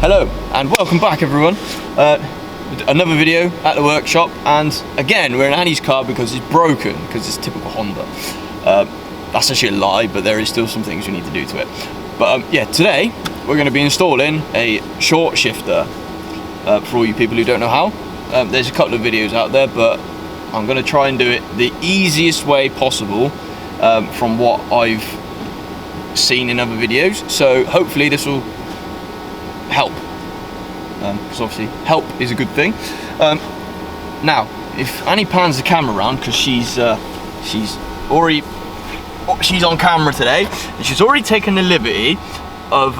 Hello and welcome back everyone. Another video at the workshop, and again we're in Annie's car because it's broken, because it's typical Honda. That's actually a lie, but there is still some things we need to do to it. But yeah, today we're going to be installing a short shifter for all you people who don't know how. There's a couple of videos out there, but I'm going to try and do it the easiest way possible from what I've seen in other videos. So hopefully this will help, because obviously help is a good thing. Now if Annie pans the camera around, because she's on camera today, and she's already taken the liberty of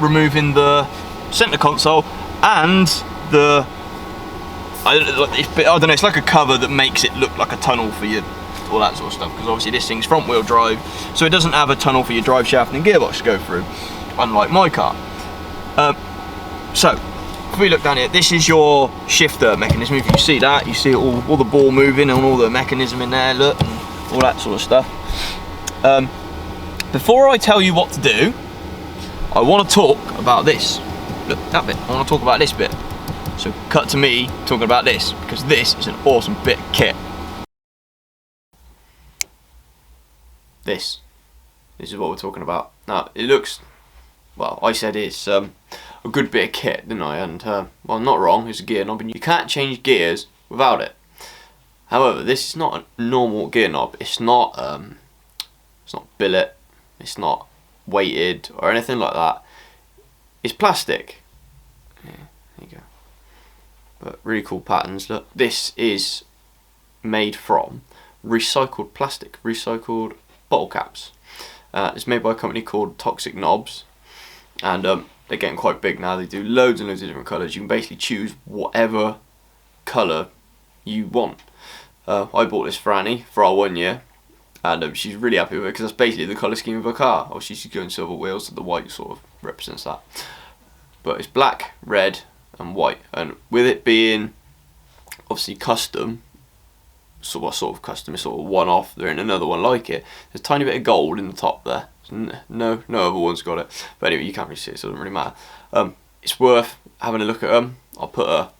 removing the center console and the I don't know, it's like a cover that makes it look like a tunnel for you, all that sort of stuff, because obviously this thing's front wheel drive, so it doesn't have a tunnel for your drive shaft and gearbox to go through, unlike my car. So if we look down here, this is your shifter mechanism. If you see that, you see all the ball moving and all the mechanism in there, look, and all that sort of stuff. Before I tell you what to do, I want to talk about this. Look, that bit. I want to talk about this bit. So cut to me talking about this, because this is an awesome bit of kit. This is what we're talking about. Now it looks, well, I said it's a good bit of kit, didn't I? And well, I'm not wrong. It's a gear knob, and you can't change gears without it. However, this is not a normal gear knob. It's not billet. It's not weighted or anything like that. It's plastic. Yeah, there you go. But really cool patterns. Look, this is made from recycled plastic, recycled bottle caps. It's made by a company called Toxic Knobs, and they're getting quite big now. They do loads and loads of different colours. You can basically choose whatever colour you want. I bought this for Annie for our 1 year, and she's really happy with it because that's basically the colour scheme of her car. Obviously she's going silver wheels, so the white sort of represents that. But it's black, red and white, and with it being obviously custom, sort of custom, it's sort of one off, there ain't another one like it. There's a tiny bit of gold in the top there. No other one's got it. But anyway, you can't really see it, so it doesn't really matter. It's worth having a look at them. I'll put a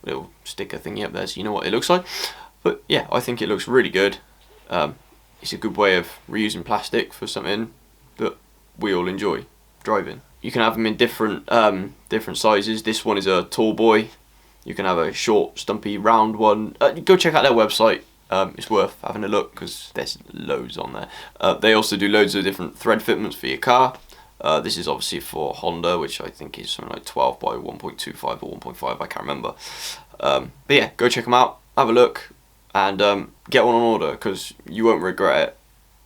little sticker thingy up there so you know what it looks like. But yeah, I think it looks really good. It's a good way of reusing plastic for something that we all enjoy driving. You can have them in different sizes. This one is a tall boy. You can have a short, stumpy, round one. Go check out their website. It's worth having a look because there's loads on there. They also do loads of different thread fitments for your car. This is obviously for Honda, which I think is something like 12 by 1.25 or 1.5, I can't remember. But yeah, go check them out, have a look, and get one on order, because you won't regret it,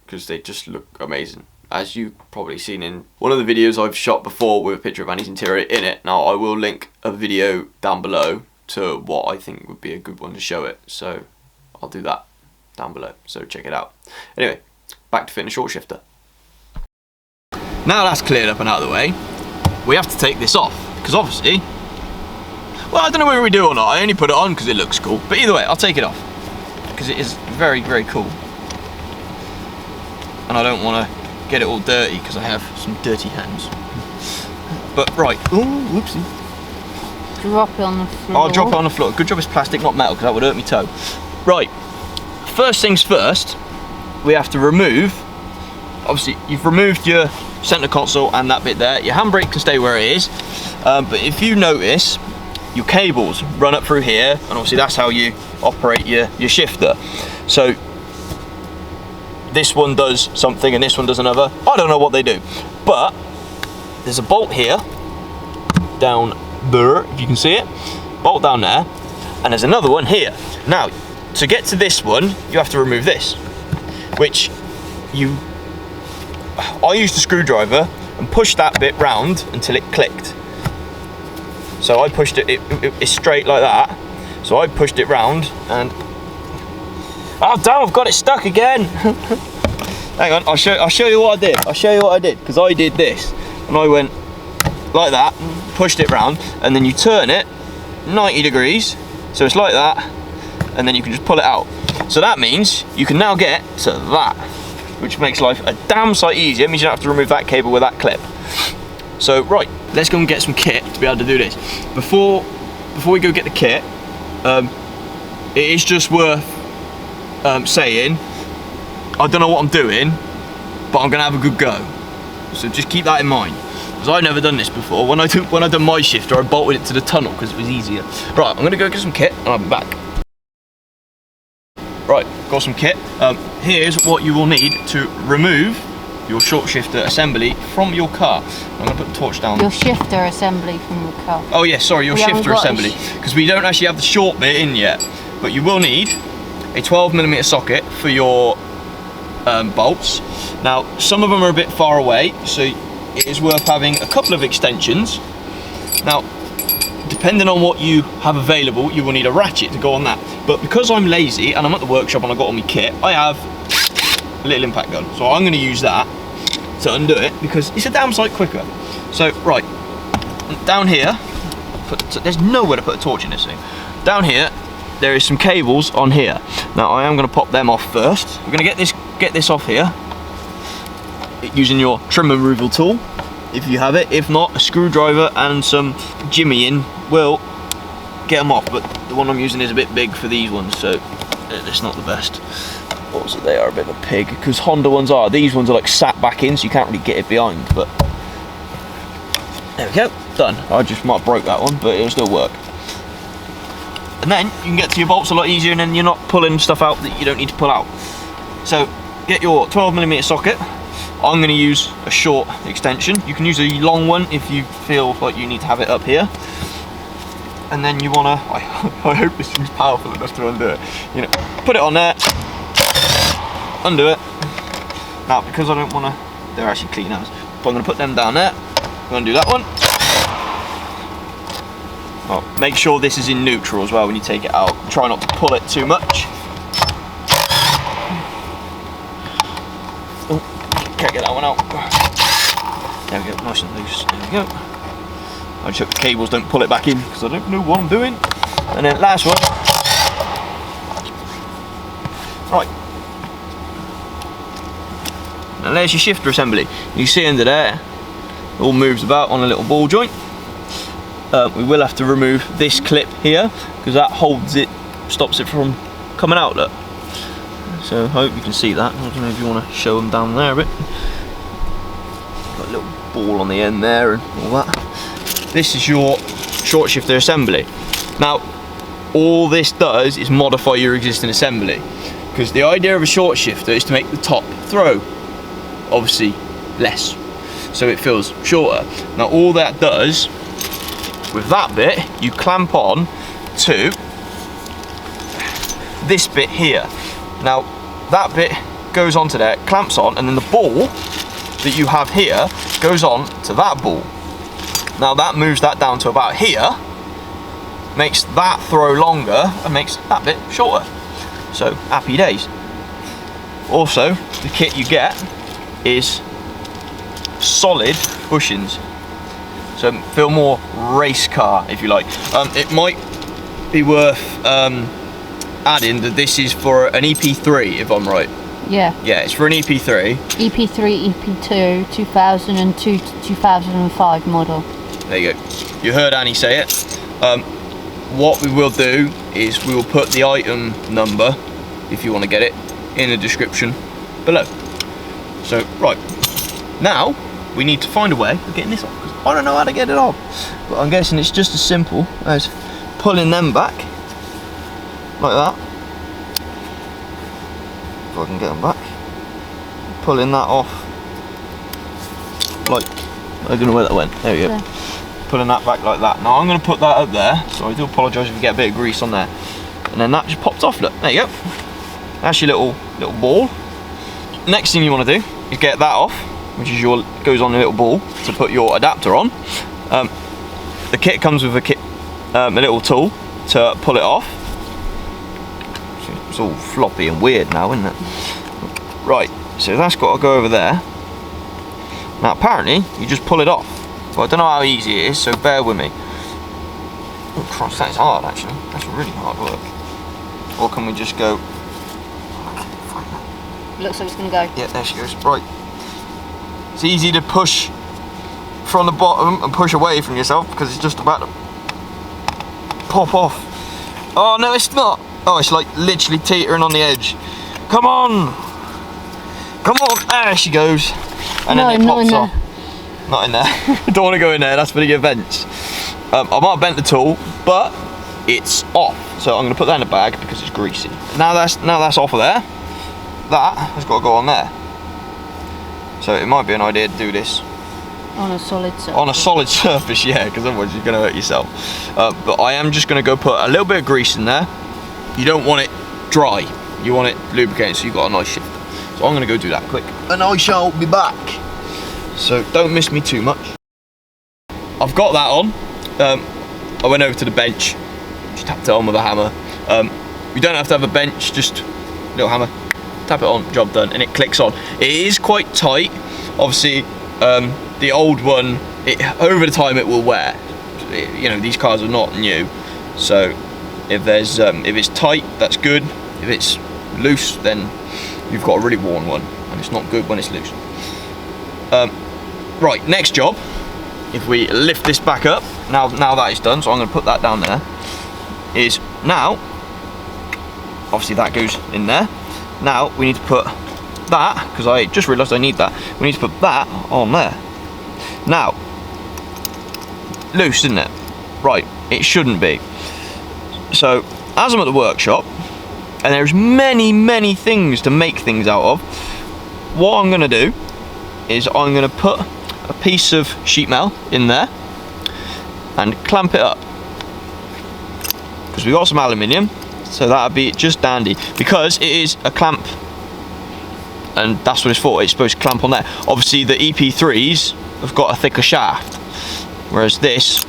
because they just look amazing. As you've probably seen in one of the videos I've shot before with a picture of Annie's interior in it. Now I will link a video down below to what I think would be a good one to show it, so I'll do that down below, so check it out. Anyway, back to fitting a short shifter. Now that's cleared up and out of the way, we have to take this off, because obviously, well, I don't know whether we do or not. I only put it on because it looks cool, but either way I'll take it off because it is very, very cool, and I don't want to get it all dirty because I have some dirty hands. But right, oh, whoopsie. Drop it on the floor. I'll drop it on the floor. Good job it's plastic, not metal, because that would hurt me toe. Right, first things first, we have to remove, obviously you've removed your center console and that bit there. Your handbrake can stay where it is, but if you notice, your cables run up through here, and obviously that's how you operate your shifter. So this one does something and this one does another. I don't know what they do, but there's a bolt here, down there, if you can see it, bolt down there, and there's another one here. Now, to get to this one, you have to remove this, which I used a screwdriver and pushed that bit round until it clicked. So I pushed it's straight like that. So I pushed it round and, oh damn, I've got it stuck again. Hang on, I'll show you what I did. I'll show you what I did, because I did this, and I went like that, pushed it round, and then you turn it 90 degrees, so it's like that, and then you can just pull it out. So that means you can now get to that, which makes life a damn sight easier. It means you don't have to remove that cable with that clip. So right, let's go and get some kit to be able to do this. Before we go get the kit, it is just worth saying, I don't know what I'm doing, but I'm gonna have a good go. So just keep that in mind, because I've never done this before. When I done my shifter, I bolted it to the tunnel because it was easier. Right, I'm gonna go get some kit and I'll be back. Right, got some kit. Here's what you will need to remove your short shifter assembly from your car. I'm going to put the torch down. Your shifter assembly from your car. Oh yeah, sorry, your shifter assembly. Because we don't actually have the short bit in yet. But you will need a 12mm socket for your bolts. Now, some of them are a bit far away, so it is worth having a couple of extensions. Now, depending on what you have available, you will need a ratchet to go on that. But because I'm lazy and I'm at the workshop and I got all my kit, I have a little impact gun. So I'm going to use that to undo it because it's a damn sight quicker. So, right, down here, there's nowhere to put a torch in this thing. Down here, there is some cables on here. Now, I am going to pop them off first. We're going to get this off here using your trim removal tool, if you have it. If not, a screwdriver and some jimmying will get them off, but the one I'm using is a bit big for these ones, so it's not the best. Also, they are a bit of a pig, because Honda ones are. These ones are like sat back in, so you can't really get it behind, but there we go, done. I just might have broke that one, but it'll still work. And then you can get to your bolts a lot easier, and then you're not pulling stuff out that you don't need to pull out. So get your 12mm socket. I'm going to use a short extension. You can use a long one if you feel like you need to have it up here. And then you want to, I hope this thing's powerful enough to undo it. You know, put it on there, undo it. Now, because I don't want to, they're actually clean as, but I'm going to put them down there. I'm going to do that one. Well, make sure this is in neutral as well when you take it out. Try not to pull it too much. Oh, can't get that one out. There we go, nice and loose. There we go. I just hope the cables don't pull it back in because I don't know what I'm doing. And then last one. Right. Now there's your shifter assembly. You see under there, it all moves about on a little ball joint. We will have to remove this clip here because that holds it, stops it from coming out. Look. So I hope you can see that. I don't know if you want to show them down there a bit. Got a little ball on the end there and all that. This is your short shifter assembly. Now, all this does is modify your existing assembly, because the idea of a short shifter is to make the top throw obviously less, so it feels shorter. Now, all that does with that bit, you clamp on to this bit here. Now, that bit goes onto there, clamps on, and then the ball that you have here goes on to that ball. Now that moves that down to about here, makes that throw longer and makes that bit shorter. So happy days. Also, the kit you get is solid bushings. So feel more race car if you like. It might be worth adding that this is for an EP3 if I'm right. Yeah. Yeah, it's for an EP3. EP3, EP2, 2002 to 2005 model. There you go. You heard Annie say it. What we will do is we will put the item number, if you want to get it, in the description below. So, right. Now, we need to find a way of getting this off, because I don't know how to get it off. But I'm guessing it's just as simple as pulling them back, like that. If I can get them back. Pulling that off, like, I don't know where that went. There we go. Yeah. Pulling that back like that. Now I'm going to put that up there, so I do apologise if you get a bit of grease on there. And then that just popped off, look, there you go. That's your little ball. Next thing you want to do is get that off, which is goes on a little ball to put your adapter on. The kit comes with a little tool to pull it off. It's all floppy and weird now, isn't it? Right, so that's got to go over there. Now apparently, you just pull it off. Well, I don't know how easy it is, so bear with me. Oh Christ, that is hard actually. That's really hard work. Or can we just go... Looks like it's going to go. Yeah, there she goes. Right. It's easy to push from the bottom and push away from yourself because it's just about to pop off. Oh no, it's not. Oh, it's like literally teetering on the edge. Come on. Come on. There she goes. And then it pops off. Not in there. Don't want to go in there, that's for the events. I might have bent the tool, but it's off. So I'm going to put that in the bag because it's greasy. Now that's off of there. That has got to go on there. So it might be an idea to do this on a solid surface. On a solid surface, yeah, because otherwise you're going to hurt yourself. But I am just going to go put a little bit of grease in there. You don't want it dry. You want it lubricated so you've got a nice shifter. So I'm going to go do that quick. And I shall be back. So don't miss me too much. I've got that on. I went over to the bench. Just tapped it on with a hammer. You don't have to have a bench, just a little hammer. Tap it on, job done, and it clicks on. It is quite tight. Obviously, the old one, over the time it will wear. You know, these cars are not new, so if it's tight, that's good. If it's loose, then you've got a really worn one, and it's not good when it's loose. Right, next job. If we lift this back up, now that is done, so I'm going to put that down there. Is now, obviously that goes in there. Now we need to put that, because I just realised I need that. We need to put that on there. Now, loose, isn't it? Right, it shouldn't be. So, as I'm at the workshop, and there's many things to make things out of, what I'm going to do is I'm going to put a piece of sheet metal in there and clamp it up. Because we've got some aluminium, so that'll be just dandy. Because it is a clamp, and that's what it's for, it's supposed to clamp on there. Obviously the EP3s have got a thicker shaft, whereas this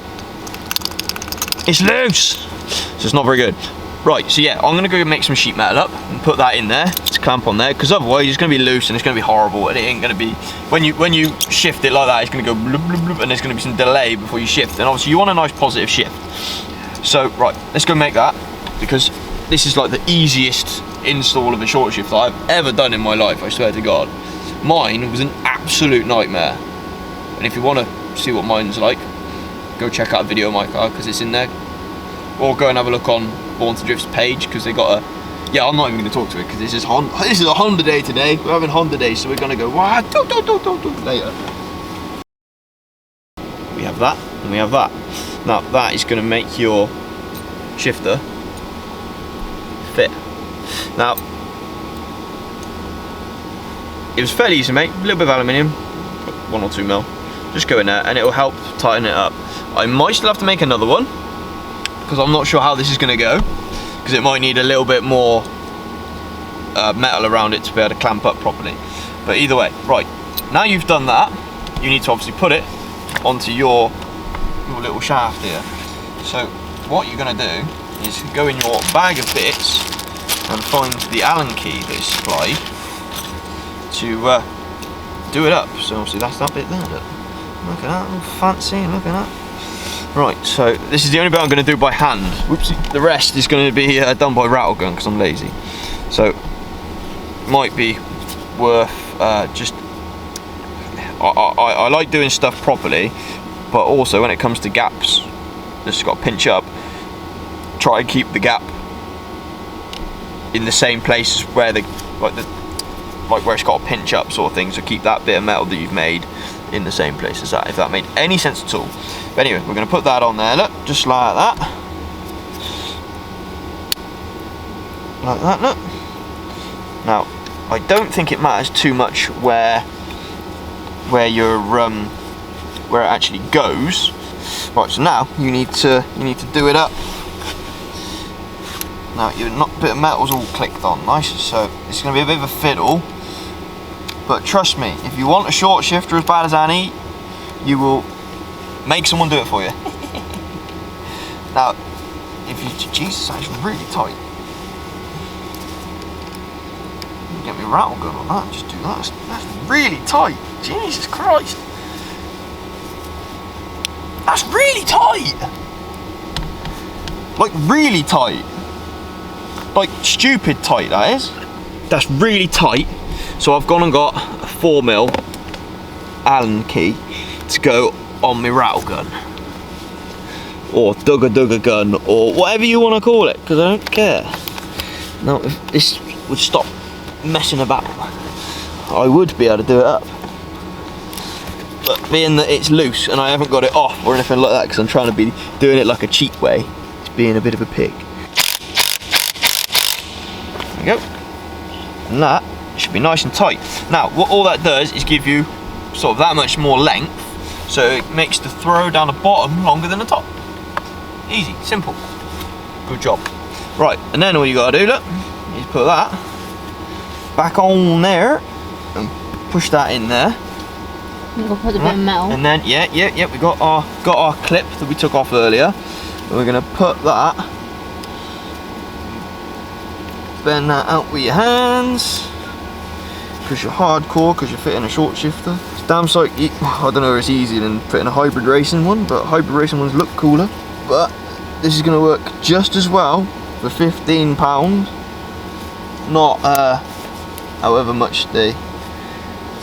is loose, so it's not very good. Right, so yeah, I'm going to go make some sheet metal up and put that in there to clamp on there, because otherwise it's going to be loose and it's going to be horrible, and it ain't going to be, when you shift it like that, it's going to go bloop, bloop, bloop, and there's going to be some delay before you shift, and obviously you want a nice positive shift. So, right, let's go make that, because this is like the easiest install of a short shift that I've ever done in my life, I swear to God. Mine was an absolute nightmare, and if you want to see what mine's like, go check out a video of my car, because it's in there, or go and have a look on Born to Drift's page, because they got a, yeah, I'm not even going to talk to it because this is a Honda day today. We're having Honda day, so we're going to go later. We have that and we have that. Now that is going to make your shifter fit. Now it was fairly easy to make. A little bit of aluminium, 1 or 2 mil. Just go in there and it will help tighten it up. I might still have to make another one, because I'm not sure how this is going to go, because it might need a little bit more metal around it to be able to clamp up properly. But either way, right, now you've done that, you need to obviously put it onto your little shaft here. So what you're going to do is go in your bag of bits and find the Allen key that is supplied to do it up. So obviously that's that bit there, look at that, all fancy, look at that. Right, so this is the only bit I'm going to do by hand. Whoopsie. The rest is going to be done by rattle gun because I'm lazy. So, might be worth just... I like doing stuff properly, but also when it comes to gaps, just got to pinch up. Try and keep the gap in the same place as where like where it's got to pinch up sort of thing. So keep that bit of metal that you've made in the same place as that, if that made any sense at all. But anyway, we're going to put that on there, look, just like that. Like that, look. Now, I don't think it matters too much where it actually goes. Right, so now you need to do it up. Now your bit of metal's all clicked on, nice. So it's going to be a bit of a fiddle. But trust me, if you want a short shifter as bad as Annie, you will make someone do it for you. Now, if you, Jesus, that's really tight. Get me a rattle gun on that, just do that. That's really tight. Jesus Christ. That's really tight. Like really tight. Like stupid tight, that is. That's really tight. So I've gone and got a 4mm Allen key to go on my rattle gun. Or dugga gun, or whatever you want to call it, because I don't care. Now, if this would stop messing about, I would be able to do it up. But being that it's loose and I haven't got it off or anything like that, because I'm trying to be doing it like a cheap way, it's being a bit of a pig. There we go. And that should be nice and tight. Now, what all that does is give you sort of that much more length, so it makes the throw down the bottom longer than the top. Easy, simple. Good job. Right, and then all you gotta do, look, is put that back on there and push that in there. We'll put a bit of metal. And then, yeah, we got our clip that we took off earlier. And we're gonna put that, bend that out with your hands, because you're hardcore, because you're fitting a short shifter. It's damn sight, I don't know if it's easier than fitting a hybrid racing one, but hybrid racing ones look cooler. But this is gonna work just as well for £15, not however much they.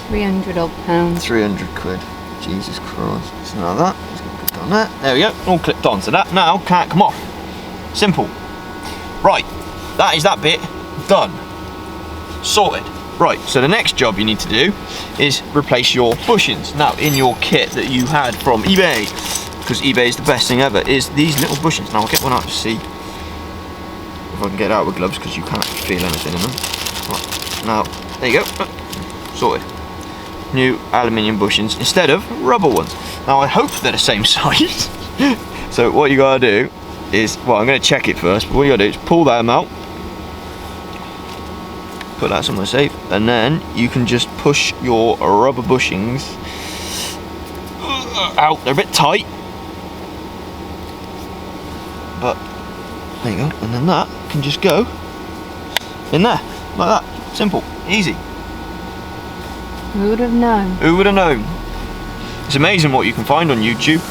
300 odd pounds. 300 quid. Jesus Christ. So now that, just gonna put on that. There we go, all clipped on. So that now can't come off. Simple. Right, that is that bit done. Sorted. Right, so the next job you need to do is replace your bushings. Now, in your kit that you had from eBay, because eBay is the best thing ever, is these little bushings. Now I'll get one out to see if I can get it out with gloves, because you can't feel anything in them. Right, now, there you go. Sorted. New aluminium bushings instead of rubber ones. Now I hope they're the same size. So what you gotta do is, well, I'm gonna check it first, but what you gotta do is pull them out, put that somewhere safe, and then you can just push your rubber bushings out. They're a bit tight, but there you go, and then that can just go in there, like that. Simple, easy. Who would have known? Who would have known? It's amazing what you can find on YouTube.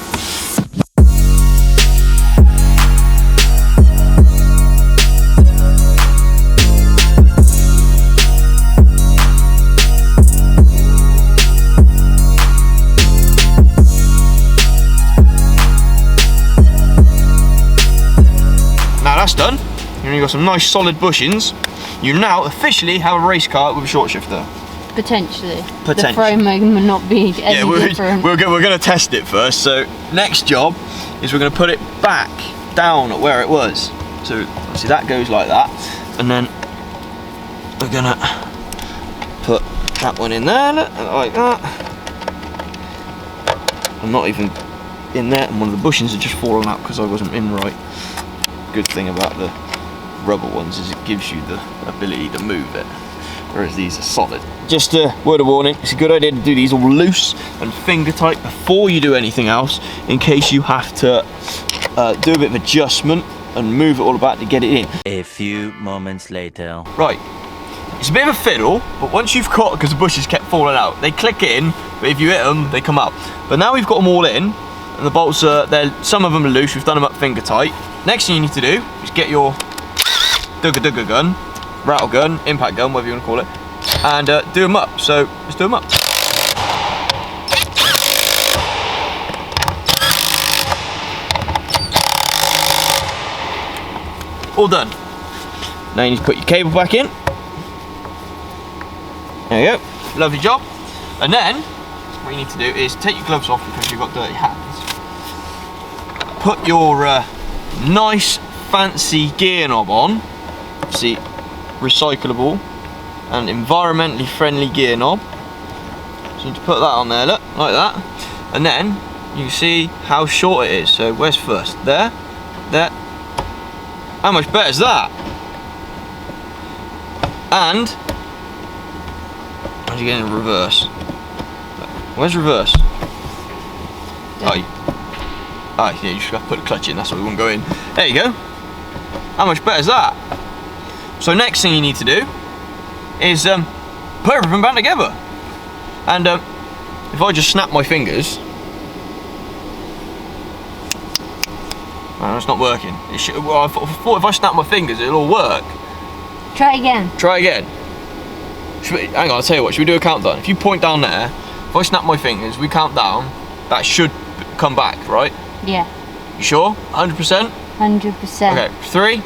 Now that's done. You've got some nice solid bushings. You now officially have a race car with a short shifter. Potentially. Potentially. The frame may not be any different. We're going to test it first. So next job is we're going to put it back down at where it was. So see, that goes like that, and then we're going to put that one in there like that. I'm not even in there, and one of the bushings had just fallen out because I wasn't in right. Good thing about the rubber ones is it gives you the ability to move it, whereas these are solid. Just a word of warning, it's a good idea to do these all loose and finger tight before you do anything else, in case you have to do a bit of adjustment and move it all about to get it in. A few moments later. Right, it's a bit of a fiddle, but once you've got, because the bushes kept falling out, they click in, but if you hit them, they come out. But now we've got them all in, and the bolts are, some of them are loose, we've done them up finger tight. Next thing you need to do is get your dugga gun, rattle gun, impact gun, whatever you want to call it, and do them up. So let's do them up. All done. Now you need to put your cable back in. There you go, lovely job. And then what you need to do is take your gloves off because you've got dirty hands. Put your nice fancy gear knob on. See, recyclable and environmentally friendly gear knob. So you need to put that on there, look, like that. And then you can see how short it is. So where's first? There, there. How much better is that? And how's you get in reverse? Where's reverse? Oh, yeah, you just got to put the clutch in, that's why we won't go in. There you go. How much better is that? So next thing you need to do is put everything back together. And if I just snap my fingers, it's not working. It should, well, I thought if I snap my fingers it'll all work. Try again. Try again. Hang on, I'll tell you what, should we do a countdown? If you point down there, if I snap my fingers, we count down, that should come back, right? Yeah. You sure? 100%? 100%. Okay, 3,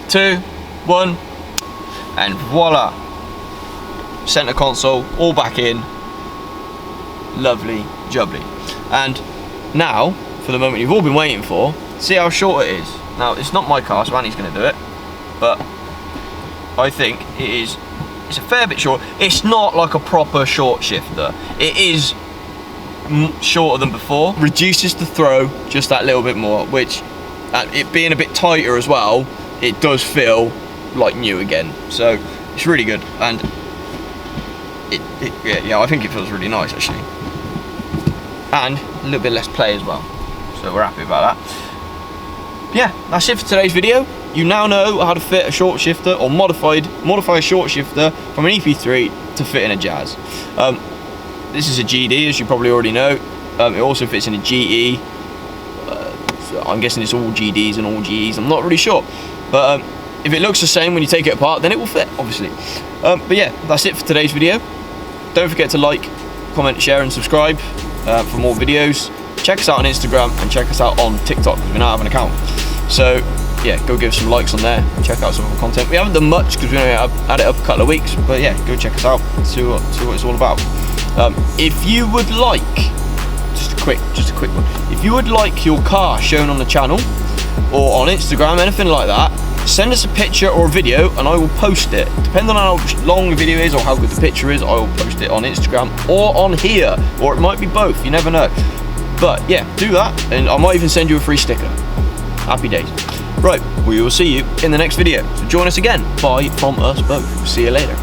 2, 1, and voila. Center console, all back in. Lovely jubbly. And now, for the moment you've all been waiting for, see how short it is. Now, it's not my car, so Annie's going to do it, but I think it's a fair bit short. It's not like a proper short shifter. It is shorter than before. Reduces the throw just that little bit more, which, it being a bit tighter as well, it does feel like new again. So it's really good, and yeah, I think it feels really nice actually, and a little bit less play as well. So we're happy about that. Yeah, that's it for today's video. You now know how to fit a short shifter, or modify a short shifter from an EP3 to fit in a Jazz. This is a GD, as you probably already know. It also fits in a GE. So I'm guessing it's all GDs and all GEs. I'm not really sure, but if it looks the same when you take it apart, then it will fit, obviously. But yeah, that's it for today's video. Don't forget to like, comment, share, and subscribe for more videos. Check us out on Instagram and check us out on TikTok. We now have an account. So yeah, go give us some likes on there and check out some of our content. We haven't done much because we only had it up a couple of weeks, but yeah, go check us out and see what it's all about. If you would like, just a quick one, if you would like your car shown on the channel or on Instagram, anything like that, send us a picture or a video and I will post it. Depending on how long the video is or how good the picture is, I will post it on Instagram or on here, or it might be both, you never know. But yeah, do that and I might even send you a free sticker. Happy days. Right, we will see you in the next video. So join us again. Bye from us both. See you later.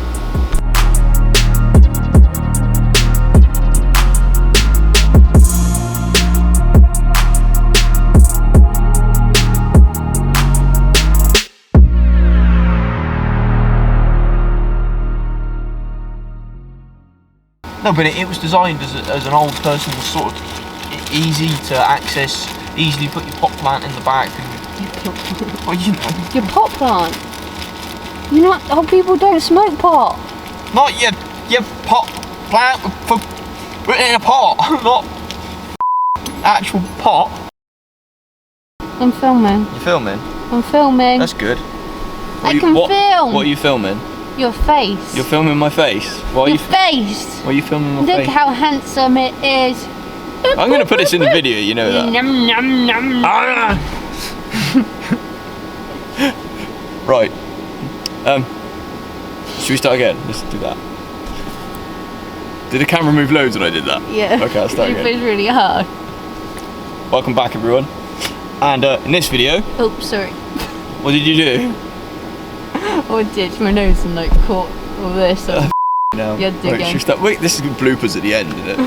No, but it was designed as an old person, sort of easy to access, easily put your pot plant in the back. Well, you know. Your pot plant? You know, old people don't smoke pot. Not your pot plant in a pot, not actual pot. I'm filming. You're filming? I'm filming. That's good. I can film. What are you filming? Your face. You're filming my face? Your face. Why are you filming my face? Look how handsome it is. I'm going to put this in the video, you know that. Num, num, num. Right. Should we start again? Let's do that. Did the camera move loads when I did that? Yeah. Okay, I'll start again. It was really hard. Welcome back, everyone. And in this video... Oh, sorry. What did you do? I ditched my nose and like caught all this. So No. you had to Right, again. should we start? Wait, this is good bloopers at the end, isn't it?